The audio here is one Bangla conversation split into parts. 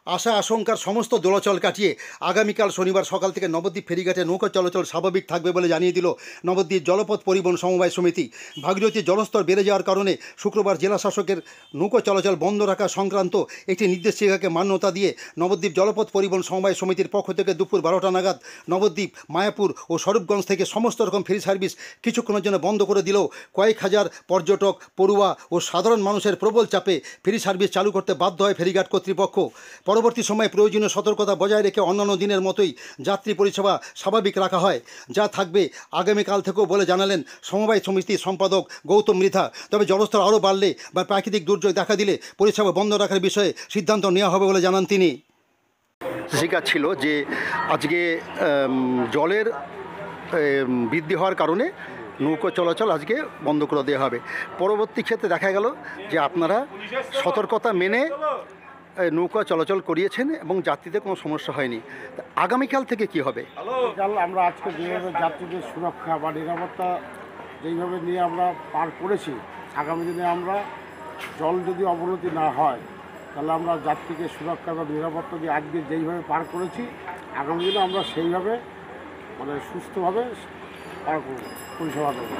আশা আশঙ্কার সমস্ত দোলাচল কাটিয়ে আগামীকাল শনিবার সকাল থেকে নবদ্বীপ ফেরিঘাটে নৌকা চলাচল স্বাভাবিক থাকবে বলে জানিয়ে দিল নবদ্বীপ জলপথ পরিবহন সমবায় সমিতি। ভাগীরথীর জলস্তর বেড়ে যাওয়ার কারণে শুক্রবার জেলা শাসকের নৌকা চলাচল বন্ধ রাখা সংক্রান্ত একটি নির্দেশিকাকে মান্যতা দিয়ে নবদ্বীপ জলপথ পরিবহন সমবায় সমিতির পক্ষ থেকে দুপুর 12টা নাগাদ নবদ্বীপ, মায়াপুর ও স্বরূপগঞ্জ থেকে সমস্ত রকম ফেরি সার্ভিস কিছুক্ষণের জন্য বন্ধ করে দিলেও কয়েক হাজার পর্যটক, পড়ুয়া ও সাধারণ মানুষের প্রবল চাপে ফেরি সার্ভিস চালু করতে বাধ্য হয় ফেরিঘাট কর্তৃপক্ষ। পরবর্তী সময়ে প্রয়োজনীয় সতর্কতা বজায় রেখে অন্যান্য দিনের মতোই যাত্রী পরিষেবা স্বাভাবিক রাখা হয়, যা থাকবে আগামীকাল থেকেও বলে জানালেন সমবায় সমিতির সম্পাদক গৌতম মৃধা। তবে জলস্তর আরও বাড়লে বা প্রাকৃতিক দুর্যোগ দেখা দিলে পরিষেবা বন্ধ রাখার বিষয়ে সিদ্ধান্ত নেওয়া হবে বলে জানান তিনি। শিকার ছিল যে আজকে জলের বৃদ্ধি হওয়ার কারণে নৌকো চলাচল আজকে বন্ধ করে দেওয়া হবে। পরবর্তী ক্ষেত্রে দেখা গেল যে আপনারা সতর্কতা মেনে নৌকা চলাচল করিয়েছেন এবং যাত্রীদের কোনো সমস্যা হয়নি। আগামীকাল থেকে কি হবে? আমরা আজকে যেভাবে যাত্রীদের সুরক্ষা বা নিরাপত্তা যেইভাবে নিয়ে আমরা পার করেছি, আগামী দিনে আমরা জল যদি অবনতি না হয় তাহলে আমরা যাত্রীকে সুরক্ষা বা নিরাপত্তা দিয়ে আজকে যেইভাবে পার করেছি, আগামী দিনে আমরা সেইভাবে সুস্থভাবে পার করব, পরিষেবা দেবো।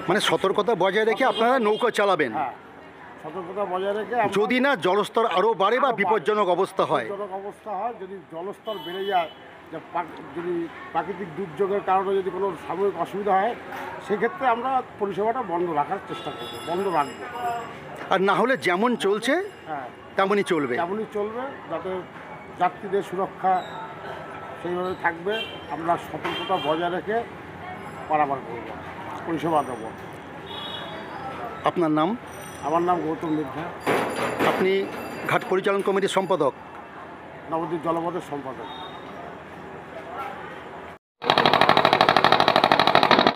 মানে সতর্কতা বজায় রেখে আপনারা নৌকা চালাবেন? হ্যাঁ, সতর্কতা বজায় রেখে। যদি না জলস্তর আরও বাড়ে বা বিপজ্জনক অবস্থা হয়, যদি জলস্তর বেড়ে যায়, যদি প্রাকৃতিক দুর্যোগের কারণে যদি কোনো সাময়িক অসুবিধা হয়, সেক্ষেত্রে আমরা পরিষেবাটা বন্ধ রাখার চেষ্টা করব, বন্ধ রাখবো। আর না হলে যেমন চলছে তেমনই চলবে, যাতে যাত্রীদের সুরক্ষা সেইভাবে থাকবে। আমরা সতর্কতা বজায় রেখে পারাপার করব, পরিষেবা দেবো। আপনার নাম? আমার নাম গৌতম মৃধা। আপনি ঘাট পরিচালন কমিটির সম্পাদক? নবদ্বীপ জলপথের সম্পাদক।